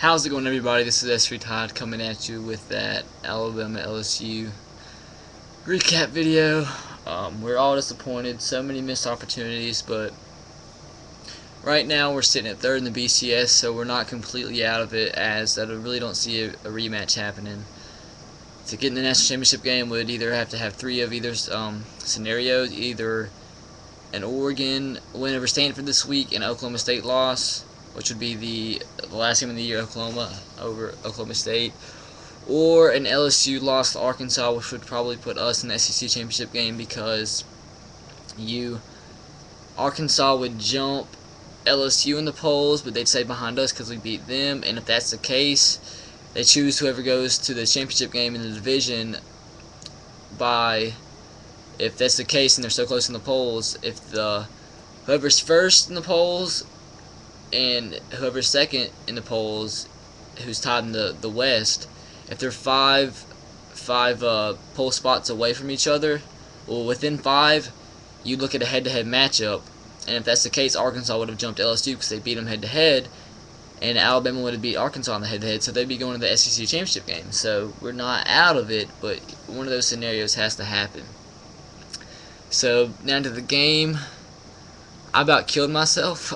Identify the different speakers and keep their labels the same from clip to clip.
Speaker 1: How's it going, everybody? This is S3 Todd coming at you with that Alabama LSU recap video. We're all disappointed, so many missed opportunities, but right now we're sitting at third in the BCS, so we're not completely out of it, as I really don't see a rematch happening. To get in the national championship game would either have to have three of either scenarios, either an Oregon win over Stanford this week and Oklahoma State loss, which would be the last game of the year, Oklahoma over Oklahoma State, or an LSU loss to Arkansas, which would probably put us in the SEC championship game, because Arkansas would jump LSU in the polls, but they'd stay behind us because we beat them. And if that's the case, they choose whoever goes to the championship game in the division by. If that's the case and they're so close in the polls, if whoever's first in the polls and whoever's second in the polls, who's tied in the West, if they're five poll spots away from each other, well, within five, you look at a head-to-head matchup, and if that's the case, Arkansas would have jumped LSU because they beat them head-to-head, and Alabama would have beat Arkansas in the head-to-head, so they'd be going to the SEC championship game. So we're not out of it, but one of those scenarios has to happen. So now to the game. I about killed myself.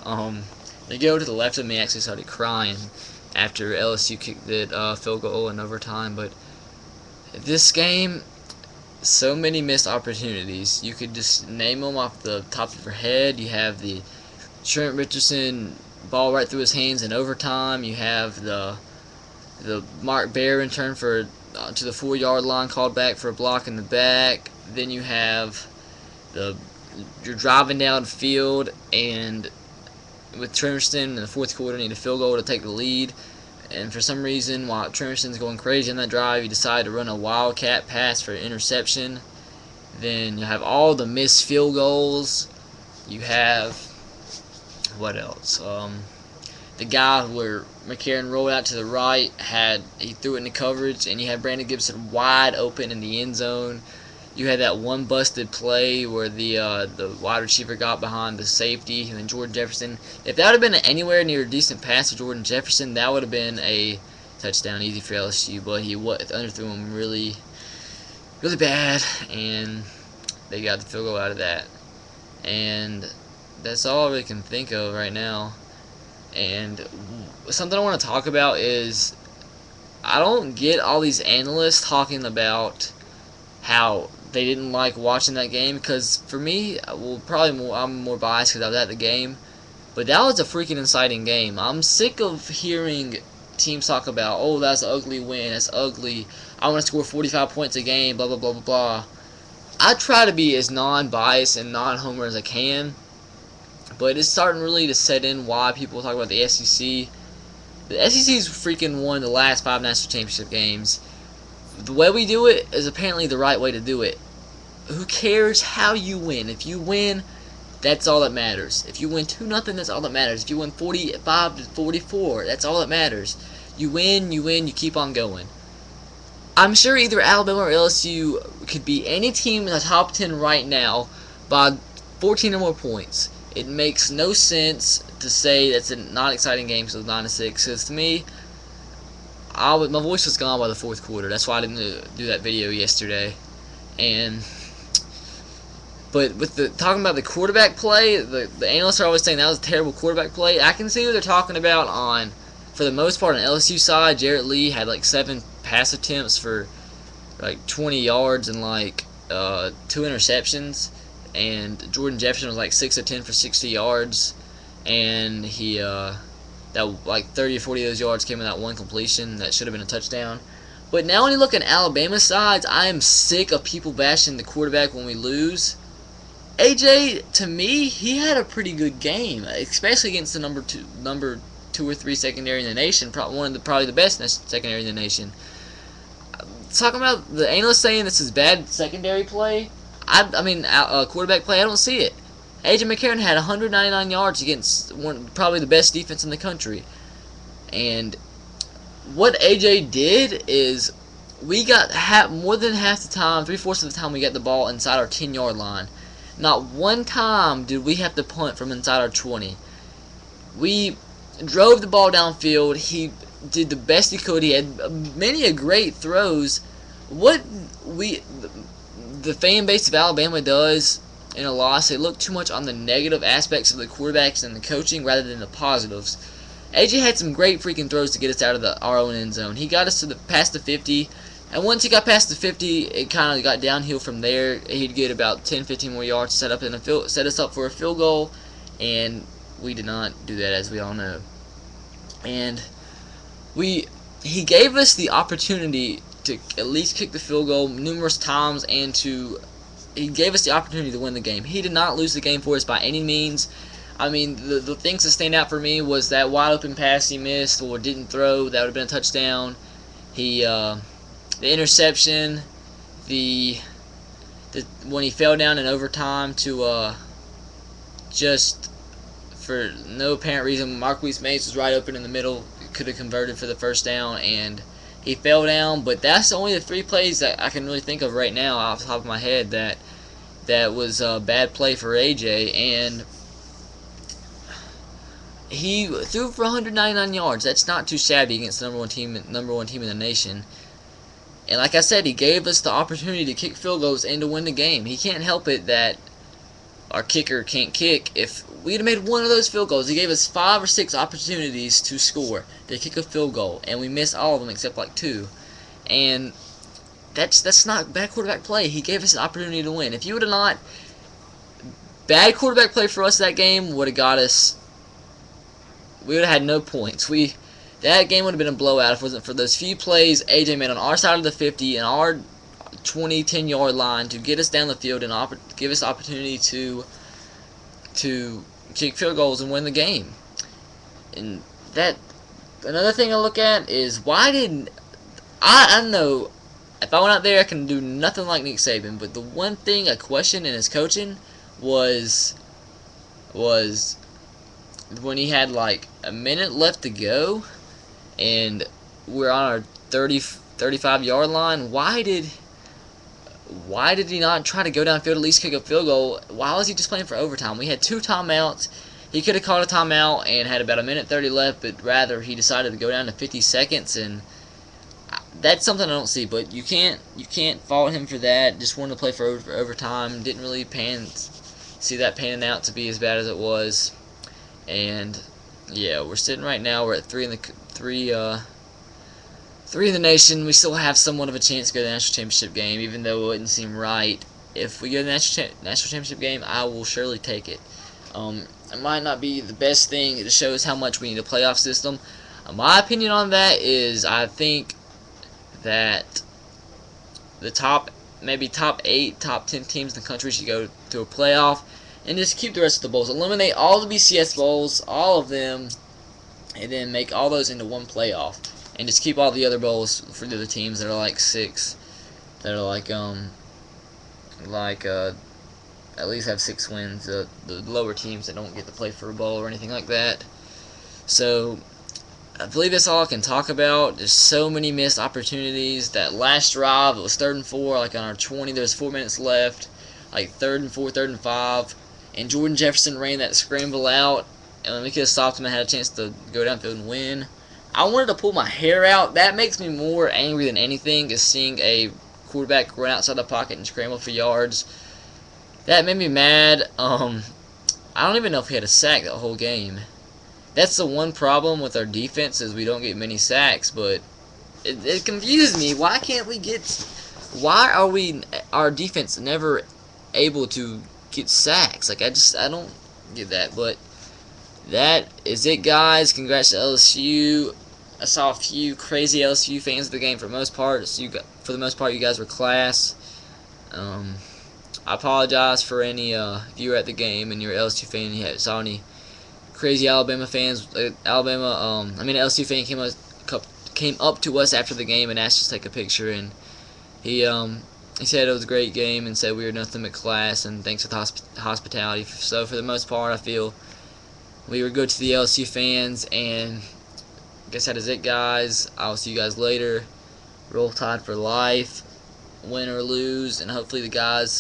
Speaker 1: The girl to the left of me actually started crying after LSU kicked that field goal in overtime. But this game, so many missed opportunities. You could just name them off the top of your head. You have the Trent Richardson ball right through his hands in overtime. You have the Mark Barron turn for to the 4-yard line, called back for a block in the back. Then you have you're driving downfield, and with Tremerson in the fourth quarter, need a field goal to take the lead. And for some reason, while Tremerson's going crazy on that drive, you decide to run a wildcat pass for an interception. Then you have all the missed field goals. You have, what else? The guy where McCarron rolled out to the right, he threw it into coverage, and you had Brandon Gibson wide open in the end zone. You had that one busted play where the wide receiver got behind the safety, and then Jordan Jefferson. If that would have been anywhere near a decent pass to Jordan Jefferson, that would have been a touchdown, easy for LSU. But he underthrew him really, really bad, and they got the field goal out of that. And that's all I really can think of right now. And something I want to talk about is, I don't get all these analysts talking about how they didn't like watching that game, because for me, I'm more biased because I was at the game, but that was a freaking exciting game. I'm sick of hearing teams talk about, oh, that's an ugly win, that's ugly, I want to score 45 points a game, blah, blah, blah, blah, blah. I try to be as non-biased and non-homer as I can, but it's starting really to set in why people talk about the SEC. The SEC's freaking won the last 5 national championship games. The way we do it is apparently the right way to do it. Who cares how you win? If you win, that's all that matters. If you win 2-0, that's all that matters. If you win 45-44, that's all that matters. You win, you keep on going. I'm sure either Alabama or LSU could be any team in the top 10 right now by 14 or more points. It makes no sense to say that's a not exciting game because it's 9-6. Because to me, my voice was gone by the fourth quarter. That's why I didn't do that video yesterday. But with talking about the quarterback play, the analysts are always saying that was a terrible quarterback play. I can see what they're talking about for the most part, on the LSU side. Jarrett Lee had like 7 pass attempts for like 20 yards and like 2 interceptions, and Jordan Jefferson was like 6 of 10 for 60 yards, and that like 30 or 40 of those yards came in that one completion that should have been a touchdown. But now when you look at Alabama's sides, I am sick of people bashing the quarterback when we lose. AJ, to me, he had a pretty good game, especially against the number two or three secondary in the nation, probably the best secondary in the nation. Talking about the analysts saying this is bad secondary play, quarterback play, I don't see it. A.J. McCarron had 199 yards against probably the best defense in the country. And what A.J. did is, we got more than half the time, 3/4 of the time, we got the ball inside our 10-yard line. Not one time did we have to punt from inside our 20. We drove the ball downfield. He did the best he could. He had many a great throws. What the fan base of Alabama does in a loss, they look too much on the negative aspects of the quarterbacks and the coaching rather than the positives. AJ had some great freaking throws to get us out of our own end zone. He got us to past the 50, and once he got past the 50, it kind of got downhill from there. He'd get about 10, 15 more yards set us up for a field goal, and we did not do that, as we all know. And he gave us the opportunity to at least kick the field goal numerous times, and he gave us the opportunity to win the game. He did not lose the game for us by any means. I mean, the things that stand out for me was that wide open pass he missed or didn't throw that would have been a touchdown. The interception, when he fell down in overtime to just for no apparent reason, Marquise Mays was right open in the middle, could have converted for the first down, and he fell down. But that's only the 3 plays that I can really think of right now off the top of my head that was a bad play for AJ, and he threw for 199 yards. That's not too shabby against the number one team in the nation. And like I said, he gave us the opportunity to kick field goals and to win the game. He can't help it that our kicker can't kick. If we'd have made one of those field goals, he gave us 5 or 6 opportunities to score, to kick a field goal, and we missed all of them except like 2. And that's not bad quarterback play. He gave us an opportunity to win. If you would have not, bad quarterback play for us that game would have got us. We would have had no points. That game would have been a blowout if it wasn't for those few plays AJ made on our side of the 50 and our 10-yard line to get us down the field and give us the opportunity to kick field goals and win the game. And another thing I look at is why didn't I know if I went out there I can do nothing like Nick Saban, but the one thing I questioned in his coaching was when he had like a minute left to go and we're on our 35-yard line. Why did he not try to go downfield, at least kick a field goal? Why was he just playing for overtime? We had 2 timeouts. He could have called a timeout and had about a minute 30 left, but rather he decided to go down to 50 seconds, and that's something I don't see. But you can't fault him for that. Just wanted to play for overtime. Didn't really see that panning out to be as bad as it was. And yeah, we're sitting right now. We're at 3 in the nation. We still have somewhat of a chance to go to the national championship game, even though it wouldn't seem right. If we go to the national championship game, I will surely take it. It might not be the best thing. It shows how much we need a playoff system. My opinion on that is I think that the top 8, top 10 teams in the country should go to a playoff and just keep the rest of the bowls. Eliminate all the BCS bowls, all of them, and then make all those into one playoff. And just keep all the other bowls for the other teams that are like 6, that are like at least have 6 wins. The lower teams that don't get to play for a bowl or anything like that. So I believe that's all I can talk about. There's so many missed opportunities. That last drive, it was 3rd and 4, like on our 20. There's 4 minutes left, like 3rd and 4, 3rd and 5, and Jordan Jefferson ran that scramble out, and we could have stopped him and had a chance to go downfield and win. I wanted to pull my hair out. That makes me more angry than anything, is seeing a quarterback run outside the pocket and scramble for yards. That made me mad. I don't even know if he had a sack that whole game. That's the one problem with our defense, is we don't get many sacks, but it confuses me. Why are our defense never able to get sacks? Like, I don't get that. But that is it, guys. Congrats to LSU. I saw a few crazy LSU fans of the game for the most part. For the most part, you guys were class. I apologize for any if you were at the game and you're an LSU fan and you saw any crazy Alabama fans. LSU fan came up to us after the game and asked us to take a picture, and he said it was a great game and said we were nothing but class and thanks for the hospitality. So for the most part, I feel we were good to the LSU fans, and I guess that is it, guys. I'll see you guys later. Roll Tide for life, win or lose, and hopefully the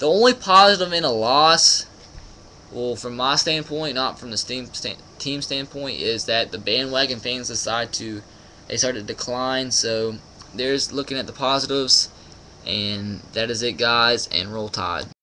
Speaker 1: only positive in a loss, well, from my standpoint, not from the team standpoint, is that the bandwagon fans decide to they started to decline. So there's looking at the positives, and that is it, guys, and roll Tide.